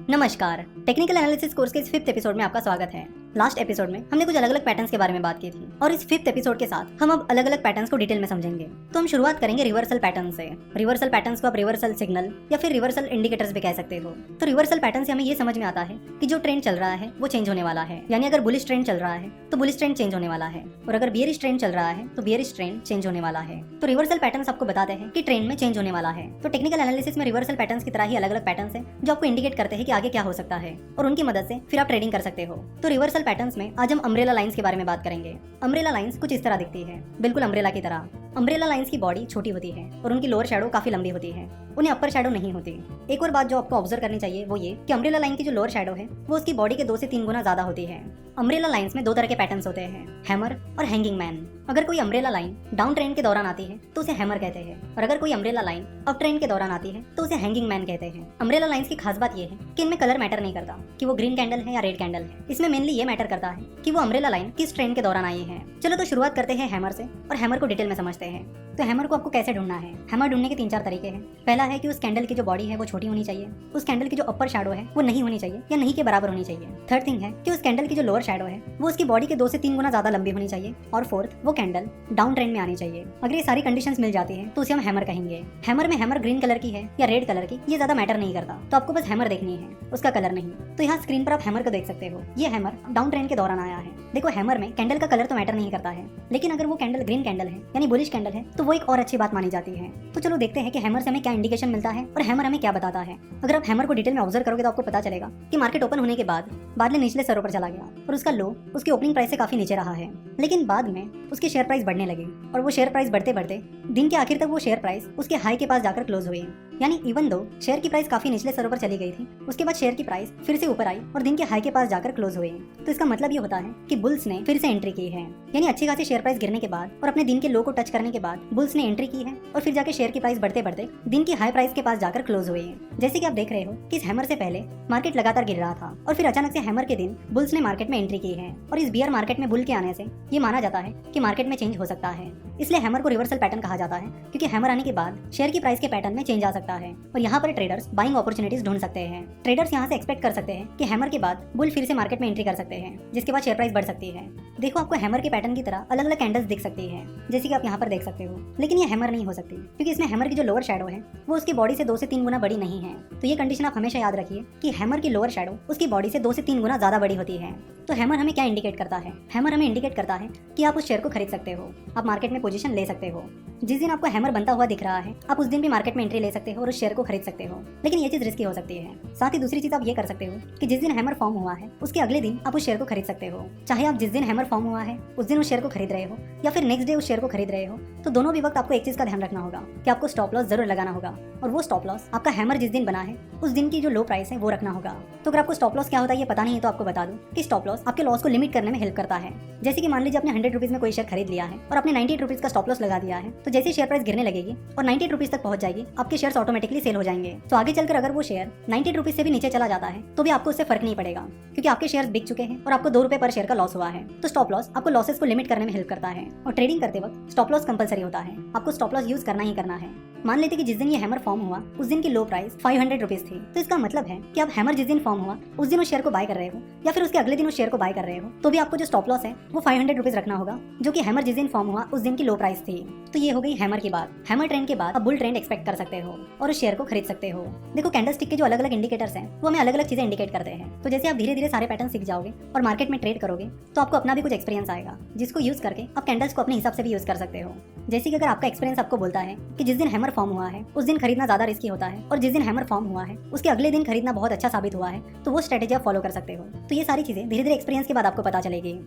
नमस्कार, technical analysis course के इस 5th एपिसोड में आपका स्वागत है। लास्ट एपिसोड में हमने कुछ अलग अलग पैटर्न्स के बारे में बात की थी और इस 5th एपिसोड के साथ हम अब अलग अलग पैटर्न्स को डिटेल में समझेंगे। तो हम शुरुआत करेंगे रिवर्सल पैटर्न से। रिवर्सल पैटर्न्स को आप रिवर्सल सिग्नल या फिर रिवर्सल इंडिकेटर्स भी कह सकते हो। तो रिवर्सल पैटर्न से हमें ये समझ में आता है कि जो ट्रेंड चल रहा है वो चेंज होने वाला है, यानी अगर बुलिश ट्रेंड चल रहा है तो बुलिश ट्रेंड चेंज होने वाला है, और अगर बियरिश ट्रेंड चल रहा है तो बियरिश ट्रेंड चेंज होने वाला है। तो रिवर्सल पैटर्न्स आपको बताते हैं कि ट्रेंड में चेंज होने वाला है। तो टेक्निकल एनालिसिस में रिवर्सल पैटर्न्स की तरह ही अलग अलग पैटर्न्स हैं जो आपको इंडिकेट करते हैं कि आगे क्या हो सकता है, और उनकी मदद से फिर आप ट्रेडिंग कर सकते हो। तो रिवर्सल पैटर्न्स में आज हम अम्ब्रेला लाइंस के बारे में बात करेंगे। अम्ब्रेला लाइंस कुछ इस तरह दिखती है, बिल्कुल अम्ब्रेला की तरह। अम्ब्रेला लाइंस की बॉडी छोटी होती है और उनकी लोअर शैडो काफी लंबी होती है, उन्हें अपर शैडो नहीं होती। एक और बात जो आपको ऑब्जर्व करनी चाहिए वो ये कि अम्ब्रेला लाइन की जो लोअर शैडो है वो उसकी बॉडी के 2 से 3 गुना ज्यादा होती है। अम्ब्रेला लाइंस में 2 तरह के पैटर्न्स होते हैं, हैमर और हैंगिंग मैन। अगर कोई अम्ब्रेला लाइन डाउन ट्रेंड के दौरान आती है तो उसे हैमर कहते हैं, और अगर कोई अम्ब्रेला लाइन अप ट्रेंड के दौरान आती है तो उसे हैंगिंग मैन कहते हैं। अम्ब्रेला लाइंस की खास बात यह है कि इनमें कलर मैटर नहीं करता कि वो ग्रीन कैंडल है या रेड कैंडल है। इसमें मेनली ये मैटर करता है कि वो अम्ब्रेला लाइन किस ट्रेंड के दौरान आई है। चलो तो शुरुआत करते हैं हैमर से, और हैमर को डिटेल में समझते हैं। तो हैमर को आपको कैसे ढूंढना है? हैमर ढूंढने के 3-4 तरीके हैं। पहला है कि उस कैंडल की जो बॉडी है वो छोटी होनी चाहिए, उस कैंडल की जो अपर शैडो है वो नहीं होनी चाहिए या नहीं के बराबर होनी चाहिए। थर्ड थिंग है कि उस कैंडल की जो लोअर शैडो है वो उसकी बॉडी के 2 से 3 गुना ज्यादा लंबी होनी चाहिए, और फोर्थ वो कैंडल डाउन ट्रेंड में आनी चाहिए। अगर ये सारी कंडीशंस मिल जाती हैं तो उसे हम हैमर कहेंगे। हैमर में हैमर ग्रीन कलर की है या रेड कलर की ये ज्यादा मैटर नहीं करता, तो आपको बस हैमर देखनी है, उसका कलर नहीं। तो यहाँ स्क्रीन पर आप हैमर को देख सकते हो, ये हैमर डाउन ट्रेंड के दौरान आया है। देखो हैमर में कैंडल का कलर तो मैटर नहीं करता है, लेकिन अगर वो कैंडल ग्रीन कैंडल है यानी बुलिश कैंडल है तो वो एक और अच्छी बात मानी जाती है। तो चलो देखते हैं कि हैमर से हमें क्या इंडिकेशन मिलता है और हैमर हमें क्या बताता है। अगर आप हैमर को डिटेल में ऑब्जर्व करोगे तो आपको पता चलेगा कि मार्केट ओपन होने के बाद बाद में निचले स्तरों पर चला गया और उसका लो उसकी ओपनिंग प्राइस से काफी नीचे रहा है, लेकिन बाद में उसकी शेयर प्राइस बढ़ने लगी, और वो शेयर प्राइस बढ़ते बढ़ते दिन के आखिर तक वो शेयर प्राइस उसके हाई के पास जाकर क्लोज हुई। यानी इवन दो शेयर की प्राइस काफी निचले स्तरों पर चली गई थी, उसके बाद शेयर की प्राइस फिर से ऊपर आई और दिन के हाई के पास जाकर क्लोज हुई। तो इसका मतलब ये होता है कि बुल्स ने फिर से एंट्री की है, यानी अच्छी खासी शेयर प्राइस गिरने के बाद और अपने दिन के लो को टच करने के बाद बुल्स ने एंट्री की है, और फिर जाके शेयर की प्राइस बढ़ते बढ़ते दिन की हाई प्राइस के पास जाकर क्लोज हुई है। जैसे कि आप देख रहे हो कि इस हैमर से पहले मार्केट लगातार गिर रहा था और फिर अचानक से हैमर के दिन बुल्स ने मार्केट में एंट्री की है, और इस बियर मार्केट में बुल के आने से ये माना जाता है कि मार्केट में चेंज हो सकता है। इसलिए हैमर को रिवर्सल पैटर्न कहा जाता है, क्योंकि हैमर आने के बाद शेयर की प्राइस के पैटर्न में चेंज आ सकता है, और यहाँ पर ट्रेडर्स बाइंग अपॉर्चुनिटीज ढूंढ सकते हैं। ट्रेडर्स यहाँ से एक्सपेक्ट कर सकते हैं कि हैमर के बाद बुल फिर से मार्केट में एंट्री कर सकते हैं, जिसके बाद शेयर प्राइस बढ़ सकती है। देखो आपको हैमर के पैटर्न की तरह अलग अलग कैंडल्स दिख सकती है, जैसे कि आप यहाँ पर देख सकते हो, लेकिन ये हैमर नहीं हो सकती, क्योंकि इसमें हैमर की जो लोअर शैडो है वो उसकी बॉडी से 2 से 3 गुना बड़ी नहीं है। तो ये कंडीशन आप हमेशा याद रखिए कि हैमर की लोअर शैडो उसकी बॉडी से 2 से 3 गुना ज्यादा बड़ी होती है। तो हैमर हमें क्या इंडिकेट करता है? हैमर हमें इंडिकेट करता है कि आप उस शेयर को खरीद सकते हो, आप मार्केट में पोजीशन ले सकते हो। जिस दिन आपको हैमर बनता हुआ दिख रहा है आप उस दिन भी मार्केट में एंट्री ले सकते हो और उस शेयर को खरीद सकते हो, लेकिन ये चीज रिस्की हो सकती है। साथ ही दूसरी चीज आप ये कर सकते हो कि जिस दिन हैमर फॉर्म हुआ है उसके अगले दिन आप उस शेयर को खरीद सकते हो। चाहे आप जिस दिन हैमर फॉर्म हुआ है उस दिन उस शेयर को खरीद रहे हो या फिर नेक्स्ट डे उस शेयर को खरीद रहे हो, तो दोनों भी वक्त आपको एक चीज का ध्यान रखना होगा कि आपको स्टॉप लॉस जरूर लगाना होगा, और वो स्टॉप लॉस आपका हैमर जिस दिन बना है उस दिन की जो लो प्राइस है वो रखना होगा। तो अगर आपको स्टॉप लॉस क्या होता है ये पता नहीं है तो आपको बता दूं कि स्टॉप लॉस आपके लॉस को लिमिट करने में हेल्प करता है। जैसे कि मान लीजिए आपने 100 रुपीज में कोई शेयर खरीद लिया है और आपने 98 रुपीज का स्टॉप लॉस लगा दिया है, तो जैसे शेयर प्राइस गिरने लगेगी और 98 रुपीज तक पहुंच जाएगी आपके शेयर्स ऑटोमेटिकली सेल हो जाएंगे। तो आगे चलकर अगर वो शेयर 98 रुपीज से भी नीचे चला जाता है तो भी आपको उससे फर्क नहीं पड़ेगा, क्योंकि आपके शेयर्स बिक चुके हैं और आपको 2 रुपए पर शेयर का लॉस हुआ है। तो स्टॉप लॉस आपको लॉसेस को लिमिट करने में हेल्प करता है, और ट्रेडिंग करते वक्त स्टॉप लॉस कंपलसरी होता है, आपको स्टॉप लॉस यूज करना ही करना है। मान लेते कि जिस दिन ये हैमर फॉर्म हुआ उस दिन की लो प्राइस 500 रुपीज थी, तो इसका मतलब है कि आप हैमर जिस दिन फॉर्म हुआ उस दिन उस शेयर को बाय कर रहे हो या फिर उसके अगले दिन उस शेयर को बाय कर रहे हो, तो भी आपको जो स्टॉप लॉस है वो 500 रुपीज रखना होगा, जो कि हैमर जिस दिन फॉर्म हुआ उस दिन की लो प्राइस थी। तो ये हो गई हैमर की बात। हैमर ट्रेंड के बाद आप बुल ट्रेंड एक्सपेक्ट कर सकते हो और उस शेयर को खरीद सकते हो। देखो कैंडलस्टिक के जो अलग अलग इंडिकेटर्स हैं वो हमें अलग अलग चीजें इंडिकेट करते हैं। तो जैसे आप धीरे धीरे सारे पैटर्न सीख जाओगे और मार्केट में ट्रेड करोगे तो आपको अपना भी कुछ एक्सपीरियंस आएगा, जिसको यूज करके आप कैंडल्स को अपने हिसाब से भी यूज कर सकते हो। जैसे कि अगर आपका एक्सपीरियंस आपको बोलता है कि जिस दिन हैमर फॉर्म हुआ है उस दिन खरीदना ज्यादा रिस्की होता है, और जिस दिन हैमर फॉर्म हुआ है उसके अगले दिन खरीदना बहुत अच्छा साबित हुआ है, तो वो स्ट्रेटेजी आप फॉलो कर सकते हो। तो ये सारी चीजें धीरे धीरे एक्सपीरियंस के बाद आपको पता चलेगी।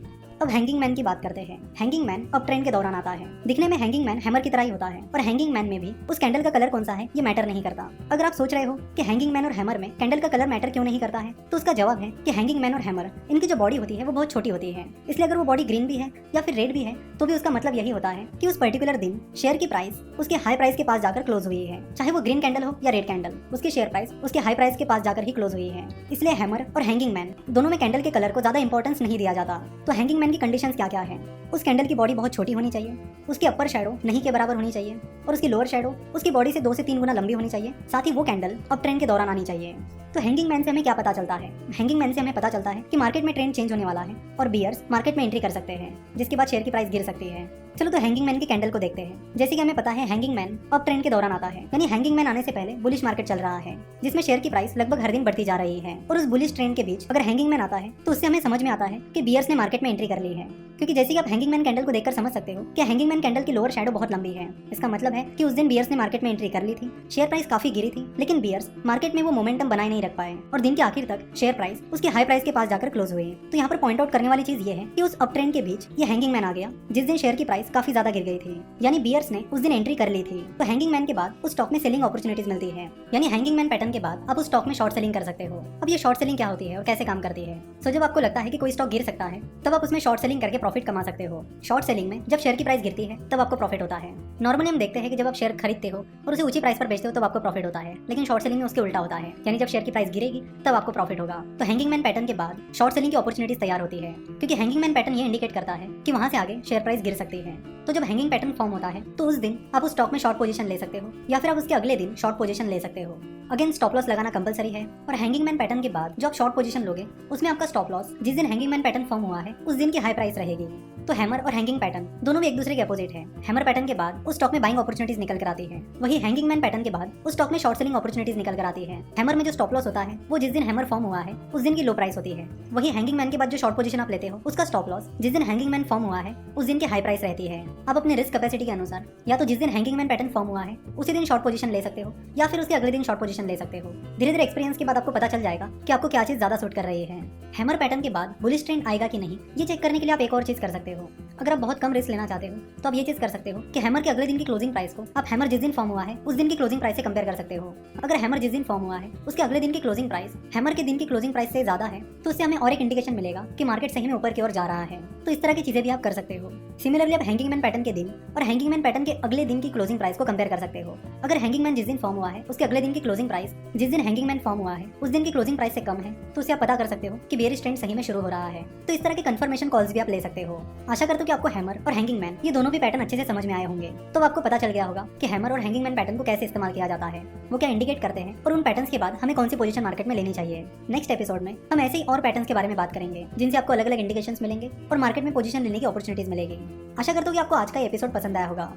अब हैंगिंग मैन की बात करते हैं। हैंगिंग मैन अब ट्रेंड के दौरान आता है। दिखने में हैंगिंग मैन हैमर की तरह ही होता है, और हैंगिंग मैन में भी उस कैंडल का कलर कौन सा है ये मैटर नहीं करता। अगर आप सोच रहे हो कि हैंगिंग मैन और हैमर में कैंडल का कलर मैटर क्यों नहीं करता है, तो उसका जवाब है कि हैंगिंग मैन और हैमर इनकी जो बॉडी होती है वो बहुत छोटी होती है, इसलिए अगर वो बॉडी ग्रीन भी है या फिर रेड भी है तो भी उसका मतलब यही होता है कि उस पर्टिकुलर दिन शेयर की प्राइस उसके हाई प्राइस के पास जाकर क्लोज हुई है। चाहे वो ग्रीन कैंडल हो या रेड कैंडल, उसकी शेयर प्राइस उसके हाई प्राइस के पास जाकर ही क्लोज हुई है। इसलिए हैमर और हैंगिंग मैन दोनों में कैंडल के कलर को ज्यादा इंपॉर्टेंस नहीं दिया जाता। तो हैंगिंग मैन की कंडीशंस क्या क्या है। उस कैंडल की बॉडी बहुत छोटी होनी चाहिए, उसकी अपर शैडो नहीं के बराबर होनी चाहिए और उसकी लोअर शैडो उसकी बॉडी से 2 से 3 गुना लंबी होनी चाहिए। साथ ही वो कैंडल अप ट्रेंड के दौरान आनी चाहिए। तो हैंगिंग मैन से हमें क्या पता चलता है? हैंगिंग मैन से हमें पता चलता है कि मार्केट में ट्रेंड चेंज होने वाला है और बियर्स मार्केट में एंट्री कर सकते हैं, जिसके बाद शेयर की प्राइस गिर सकती है। चलो तो हैंगिंग मैन की कैंडल को देखते हैं। जैसे कि हमें पता है हैंगिंग मैन अप ट्रेंड के दौरान आता है, यानी हैंगिंग मैन आने से पहले बुलिश मार्केट चल रहा है, जिसमें शेयर की प्राइस लगभग हर दिन बढ़ती जा रही है। और उस बुलिश ट्रेंड के बीच अगर हैंगिंग मैन आता है तो उससे हमें समझ में आता है कि बियर्स ने मार्केट में एंट्री कर ली है। क्योंकि जैसे कि आप हैंगिंग मैन कैंडल को देखकर समझ सकते हो कि हैंगिंग मैन कैंडल की लोअर शैडो बहुत लंबी है। इसका मतलब है कि उस दिन बियर्स ने मार्केट में एंट्री कर ली थी, शेयर प्राइस काफी गिरी थी, लेकिन बियर्स मार्केट में वो मोमेंटम बनाए नहीं रख पाए और दिन के आखिर तक शेयर प्राइस उसकी हाई प्राइस के पास जाकर क्लोज हुई। तो यहाँ पर पॉइंट आउट करने वाली चीज ये है कि उस अप ट्रेंड के बीच ये हैंगिंग मैन आ गया, जिस दिन शेयर की प्राइस काफी ज्यादा गिर गई थी, यानी बियर्स ने उस दिन एंट्री कर ली थी। तो हैंगिंग मैन के बाद उस स्टॉक में सेलिंग अपॉर्चुनिटीज मिलती है, यानी हैंगिंग मैन पैटर्न के बाद आप उस स्टॉक में शॉर्ट सेलिंग कर सकते हो। अब ये शॉर्ट सेलिंग क्या होती है और कैसे काम करती है? सो जब आपको लगता है कि कोई स्टॉक गिर सकता है तब आप उसमें शॉर्ट सेलिंग करके प्रॉफिट कमा सकते हो। शॉर्ट सेलिंग में जब शेयर की प्राइस गिरती है तब आपको प्रॉफिट होता है। नॉर्मली हम देखते हैं कि जब आप शेयर खरीदते हो और उसे ऊंची प्राइस पर बेचते हो तब आपको प्रॉफिट होता है, लेकिन शॉर्ट सेलिंग में उसके उल्टा होता है, यानी जब शेयर की प्राइस गिरेगी तब आपको प्रॉफिट होगा। तो हैंगिंग मैन पैटर्न के बाद शॉर्ट सेलिंग की अपॉर्चुनिटीज तैयार होती है, क्योंकि हैंगिंग मैन पैटर्न ये इंडिकेट करता है कि वहां से आगे शेयर प्राइस गिर सकती है। तो जब हैंगिंग पैटर्न फॉर्म होता है तो उस दिन आप उस स्टॉक में शॉर्ट पोजीशन ले सकते हो या फिर आप उसके अगले दिन शॉर्ट पोजीशन ले सकते हो। अगेन स्टॉप लॉस लगाना कंपलसरी है और हैंगिंग मैन पैटर्न के बाद जो आप शॉर्ट पोजीशन लोगे उसमें आपका स्टॉप लॉस जिस दिन हैंगिंग मैन पैटर्न फॉर्म हुआ है उस दिन की हाई प्राइस रहेगी। तो हैमर और हैंगिंग पैटर्न दोनों भी एक दूसरे के अपोजिट है। हैमर पैटर्न के बाद उस स्टॉक में बाइंग अपॉर्चुनिटीज निकल कर आती है, वही हैंगिंग मैन पैटर्न के बाद उस स्टॉक में शॉर्ट सेलिंग अपॉर्चुनिटीज निकल कर आती है। हैमर में जो स्टॉप लॉस होता है वो जिस दिन हैमर फॉर्म हुआ है उस दिन की लो प्राइस होती है, वही हैंगिंग मैन के बाद जो शॉर्ट पोजीशन आप लेते हो उसका स्टॉप लॉस जिस दिन हैंगिंग मैन फॉर्म हुआ है उस दिन की हाई प्राइस रहती है। आप अपने रिस्क कैपेसिटी के अनुसार या तो जिस दिन हैंगिंग मैन पैटर्न फॉर्म हुआ है उसी दिन शॉर्ट पोजीशन ले सकते हो या फिर उसके अगले दिन शॉर्ट पोजीशन ले सकते हो। धीरे धीरे एक्सपीरियंस के बाद आपको पता चल जाएगा कि आपको क्या चीज ज्यादा सूट कर रही है। हैमर पैटर्न के बाद बुलिश ट्रेंड आएगा कि नहीं, ये चेक करने के लिए आप एक और चीज कर सकते हो। अगर आप बहुत कम रिस्क लेना चाहते हो तो आप ये चीज कर सकते हो कि हैमर के अगले दिन की क्लोजिंग प्राइस को आप हैमर जिस दिन फॉर्म हुआ है उस दिन की क्लोजिंग प्राइस से कंपेयर कर सकते हो। अगर हैमर जिस दिन फॉर्म हुआ है उसके अगले दिन की क्लोजिंग प्राइस हैमर के दिन की क्लोजिंग प्राइस से ज्यादा है तो उससे हमें और एक इंडिकेशन मिलेगा कि मार्केट सही में ऊपर की ओर जा रहा है। तो इस तरह की चीजें भी आप कर सकते हो। सिमिलरली आप हैंगिंग मैन पैटर्न के दिन और हैंगिंग मैन पैटर्न के अगले दिन की क्लोजिंग प्राइस को कंपेयर कर सकते हो। अगर हैंगिंग मैन जिस दिन फॉर्म हुआ है उसके अगले दिन की क्लोजिंग प्राइस जिस दिन हैंगिंग मैन फॉर्म हुआ है उस दिन की क्लोजिंग प्राइस से कम है तो उससे आप पता कर सकते हो कि बेयरिश ट्रेंड सही में शुरू हो रहा है। तो इस तरह के कंफर्मेशन कॉल्स भी आप ले सकते हो। आशा करता हूं कि आपको हैमर और हैंगिंग मैन ये दोनों भी पैटर्न अच्छे से समझ में आए होंगे। तो आपको पता चल गया होगा कि हैमर और हैंगिंग मैन पैटर्न को कैसे इस्तेमाल किया जाता है, वो क्या इंडिकेट करते हैं और उन पैटर्न्स के बाद हमें कौन सी पोजीशन मार्केट में लेनी चाहिए। नेक्स्ट एपिसोड में हम ऐसे ही और पैटर्न्स के बारे में बात करेंगे जिनसे आपको अलग अलग इंडिकेशंस मिलेंगे और मार्केट में पोजीशन लेने की अपॉर्चुनिटीज मिलेगी। आशा करता हूं कि आपको आज का एपिसोड पसंद आया होगा।